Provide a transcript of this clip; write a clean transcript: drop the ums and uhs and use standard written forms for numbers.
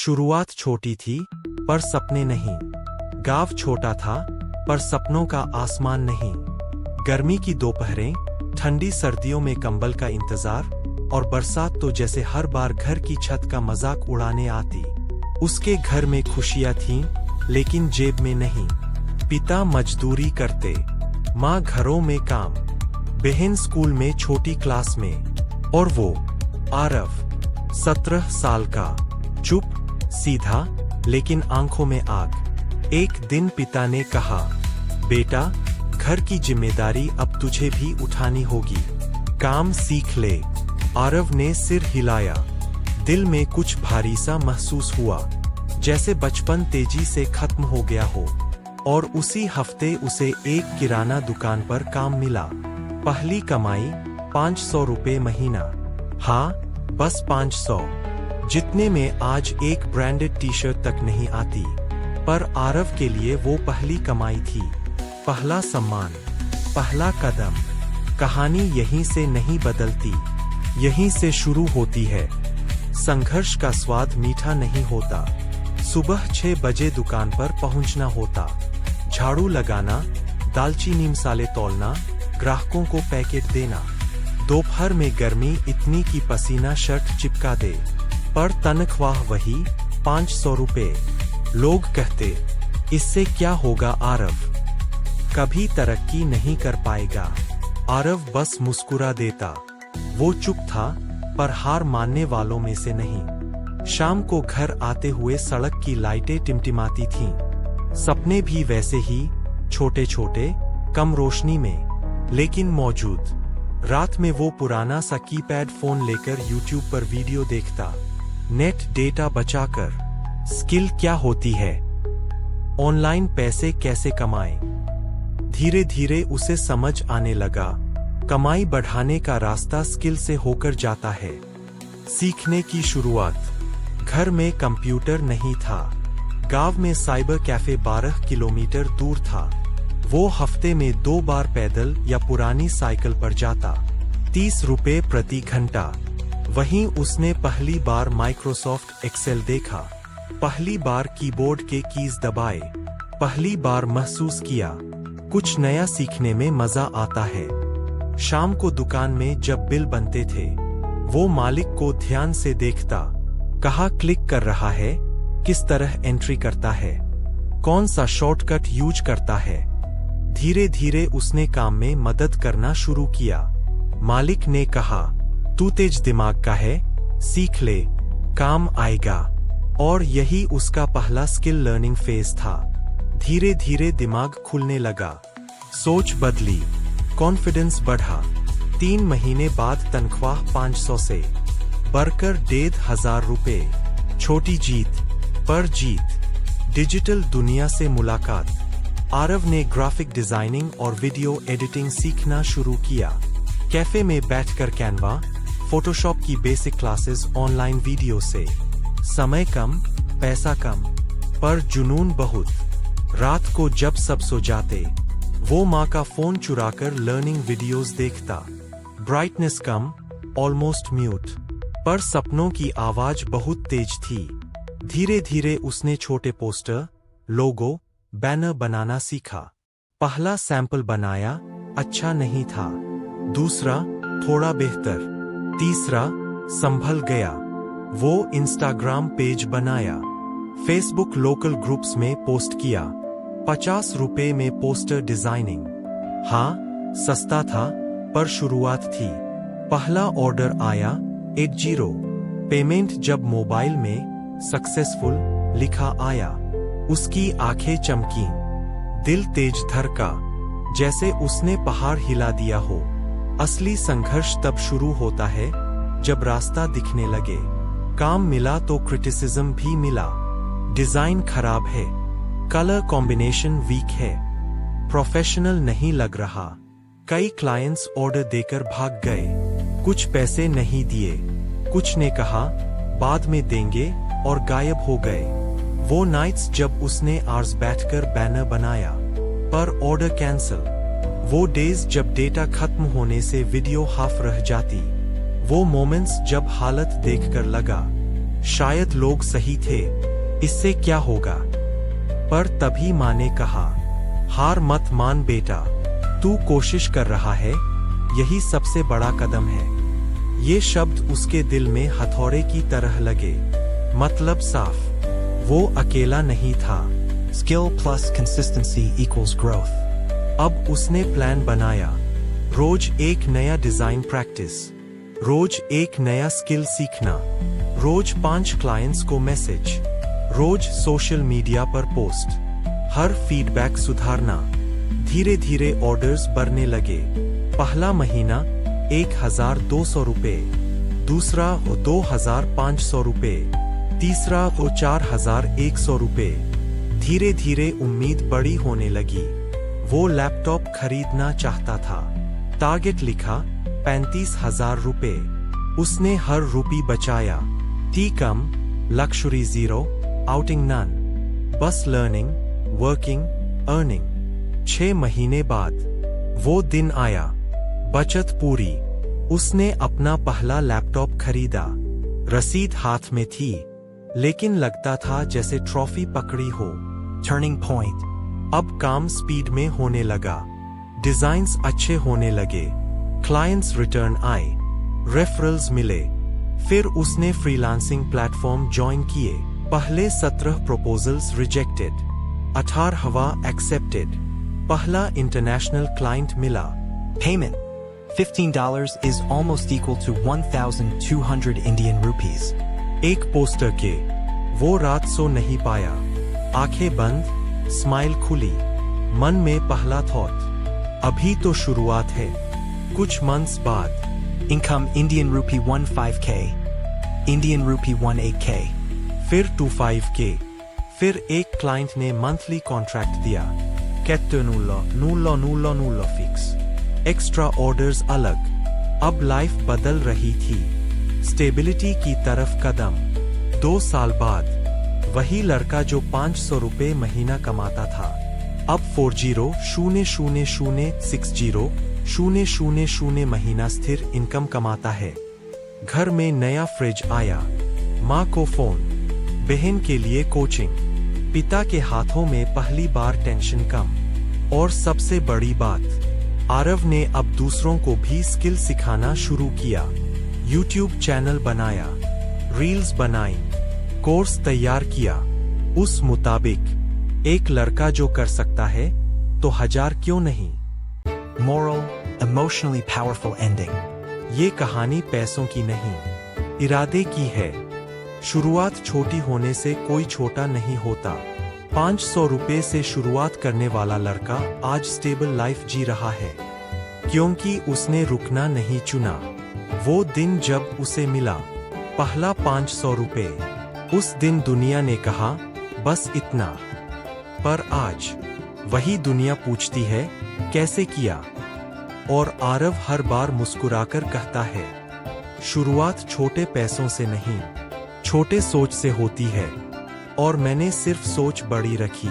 शुरुआत छोटी थी, पर सपने नहीं। गांव छोटा था, पर सपनों का आसमान नहीं। गर्मी की दोपहरें, ठंडी सर्दियों में कंबल का इंतजार, और बरसात तो जैसे हर बार घर की छत का मजाक उड़ाने आती। उसके घर में खुशियां थीं, लेकिन जेब में नहीं। पिता मजदूरी करते, माँ घरों में काम, बहन स्कूल में छोटी क्लास में, और वो आरव 17 साल का, चुप, सीधा, लेकिन आंखों में आग। एक दिन पिता ने कहा, बेटा, घर की जिम्मेदारी अब तुझे भी उठानी होगी, काम सीख ले। आरव ने सिर हिलाया। दिल में कुछ भारी सा महसूस हुआ, जैसे बचपन तेजी से खत्म हो गया हो। और उसी हफ्ते उसे एक किराना दुकान पर काम मिला। पहली कमाई 500 रुपए महीना। हाँ, बस 500, जितने में आज एक ब्रांडेड टी शर्ट तक नहीं आती। पर आरव के लिए वो पहली कमाई थी, पहला सम्मान, पहला कदम। कहानी यहीं से नहीं बदलती, यहीं से शुरू होती है। संघर्ष का स्वाद मीठा नहीं होता। सुबह 6 बजे दुकान पर पहुंचना होता, झाड़ू लगाना, दालचीनी मसाले तौलना, ग्राहकों को पैकेट देना। दोपहर में गर्मी इतनी कि पसीना शर्ट चिपका दे, पर तनख्वाह वही 500 रुपए। लोग कहते, इससे क्या होगा आरव, कभी तरक्की नहीं कर पाएगा। आरव बस मुस्कुरा देता। वो चुप था, पर हार मानने वालों में से नहीं। शाम को घर आते हुए सड़क की लाइटें टिमटिमाती थीं। सपने भी वैसे ही, छोटे छोटे, कम रोशनी में, लेकिन मौजूद। रात में वो पुराना सा कीपैड फोन लेकर यूट्यूब पर वीडियो देखता, नेट डेटा बचाकर। स्किल क्या होती है, ऑनलाइन पैसे कैसे कमाएं। धीरे धीरे उसे समझ आने लगा, कमाई बढ़ाने का रास्ता स्किल से होकर जाता है। सीखने की शुरुआत। घर में कंप्यूटर नहीं था। गांव में साइबर कैफे 12 किलोमीटर दूर था। वो हफ्ते में 2 बार पैदल या पुरानी साइकिल पर जाता। 30 रुपए प्रति घंटा। वहीं उसने पहली बार माइक्रोसॉफ्ट एक्सेल देखा, पहली बार कीबोर्ड के कीज दबाए, पहली बार महसूस किया, कुछ नया सीखने में मजा आता है। शाम को दुकान में जब बिल बनते थे, वो मालिक को ध्यान से देखता, कहाँ क्लिक कर रहा है, किस तरह एंट्री करता है, कौन सा शॉर्टकट यूज करता है। धीरे धीरे उसने काम में मदद करना शुरू किया। मालिक ने कहा, तू तेज दिमाग का है, सीख ले, काम आएगा। और यही उसका पहला स्किल लर्निंग फेज था। धीरे धीरे दिमाग खुलने लगा, सोच बदली, कॉन्फिडेंस बढ़ा। 3 महीने बाद तनख्वाह 500 से बढ़कर 1500 रुपए। छोटी जीत, पर जीत। डिजिटल दुनिया से मुलाकात। आरव ने ग्राफिक डिजाइनिंग और वीडियो एडिटिंग सीखना शुरू किया। कैफे में बैठकर कैनवा, फोटोशॉप की बेसिक क्लासेस ऑनलाइन वीडियो से। समय कम, पैसा कम, पर जुनून बहुत। रात को जब सब सो जाते, वो माँ का फोन चुराकर लर्निंग वीडियोस देखता। ब्राइटनेस कम, ऑलमोस्ट म्यूट, पर सपनों की आवाज बहुत तेज थी। धीरे धीरे उसने छोटे पोस्टर, लोगो, बैनर बनाना सीखा। पहला सैंपल बनाया, अच्छा नहीं था। दूसरा, थोड़ा बेहतर। तीसरा, संभल गया। वो इंस्टाग्राम पेज बनाया, फेसबुक लोकल ग्रुप्स में पोस्ट किया। 50 रुपए में पोस्टर डिजाइनिंग। हाँ, सस्ता था, पर शुरुआत थी। पहला ऑर्डर आया, 80। पेमेंट जब मोबाइल में सक्सेसफुल लिखा आया, उसकी आंखें चमकी, दिल तेज धड़का, जैसे उसने पहाड़ हिला दिया हो। असली संघर्ष तब शुरू होता है, जब रास्ता दिखने लगे। काम मिला तो क्रिटिसिज्म भी मिला। डिजाइन खराब है, कलर कॉम्बिनेशन वीक है, प्रोफेशनल नहीं लग रहा। कई क्लाइंट्स ऑर्डर देकर भाग गए, कुछ पैसे नहीं दिए, कुछ ने कहा बाद में देंगे और गायब हो गए। वो नाइट्स जब उसने आवर्स बैठकर बैनर बनाया, पर ऑर्डर कैंसिल। वो डेज जब डेटा खत्म होने से वीडियो हाफ रह जाती। वो मोमेंट्स जब हालत देखकर लगा, शायद लोग सही थे, इससे क्या होगा। पर तभी माँ ने कहा, हार मत मान बेटा, तू कोशिश कर रहा है, यही सबसे बड़ा कदम है। ये शब्द उसके दिल में हथौड़े की तरह लगे। मतलब साफ, वो अकेला नहीं था। Skill plus consistency equals growth. अब उसने प्लान बनाया, रोज एक नया डिजाइन प्रैक्टिस, रोज एक नया स्किल सीखना, रोज 5 क्लाइंट्स को मैसेज, रोज सोशल मीडिया पर पोस्ट, हर फीडबैक सुधारना। धीरे धीरे ऑर्डर्स बढ़ने लगे। पहला महीना 1200 रुपए, दूसरा 2500 रुपए, तीसरा 4100 रुपए। धीरे धीरे उम्मीद बड़ी होने लगी। वो लैपटॉप खरीदना चाहता था। टारगेट लिखा 35,000 रुपए। उसने हर रुपी बचाया। टी कम, लक्ष्युरी जीरो, आउटिंग नन, बस लर्निंग, वर्किंग, अर्निंग। 6 महीने बाद वो दिन आया, बचत पूरी। उसने अपना पहला लैपटॉप खरीदा। रसीद हाथ में थी, लेकिन लगता था जैसे ट्रॉफी पकड़ी हो। Turning point. अब काम स्पीड में होने लगा, डिजाइन्स अच्छे होने लगे, क्लाइंट्स रिटर्न आए, रेफरल्स मिले। फिर उसने फ्रीलांसिंग प्लेटफॉर्म ज्वाइन किए। पहले 17 प्रपोजल्स रिजेक्टेड, 18वां एक्सेप्टेड। पहला इंटरनेशनल क्लाइंट मिला। Payment. $15 is almost equal to 1,200 Indian rupees. एक पोस्टर के, वो रात सो नहीं पाया। आंखें बंद, स्माइल खुली, मन में पहला थॉट, अभी तो शुरुआत है। कुछ मंथ्स बाद, Income Indian rupee 15K. Indian rupee 18K. फिर 25K। फिर एक क्लाइंट ने मंथली कॉन्ट्रैक्ट दिया। कैट्टो नूल्लो फिक्स। एक्स्ट्रा ऑर्डर्स अलग। अब लाइफ बदल रही थी, स्टेबिलिटी की तरफ कदम। 2 साल बाद, वही लड़का जो 500 रुपए महीना कमाता था, अब 40,000,60,000 महीना स्थिर इनकम कमाता है। घर में नया फ्रिज आया, माँ को फोन, बहन के लिए कोचिंग, पिता के हाथों में पहली बार टेंशन कम। और सबसे बड़ी बात, आरव ने अब दूसरों को भी स्किल सिखाना शुरू किया। यूट्यूब चैनल बनाया, रील्स बनाई, कोर्स तैयार किया। उस मुताबिक एक लड़का जो कर सकता है, तो 1000 क्यों नहीं। Moral, emotionally powerful ending. ये कहानी पैसों की नहीं, इरादे की है। शुरुआत छोटी होने से कोई छोटा नहीं होता। 500 रुपए से शुरुआत करने वाला लड़का आज स्टेबल लाइफ जी रहा है, क्योंकि उसने रुकना नहीं चुना। वो दिन जब उसे मिला पहला 500 रुपए, उस दिन दुनिया ने कहा, बस इतना। पर आज वही दुनिया पूछती है, कैसे किया। और आरव हर बार मुस्कुराकर कहता है, शुरुआत छोटे पैसों से नहीं, छोटे सोच से होती है। और मैंने सिर्फ सोच बड़ी रखी।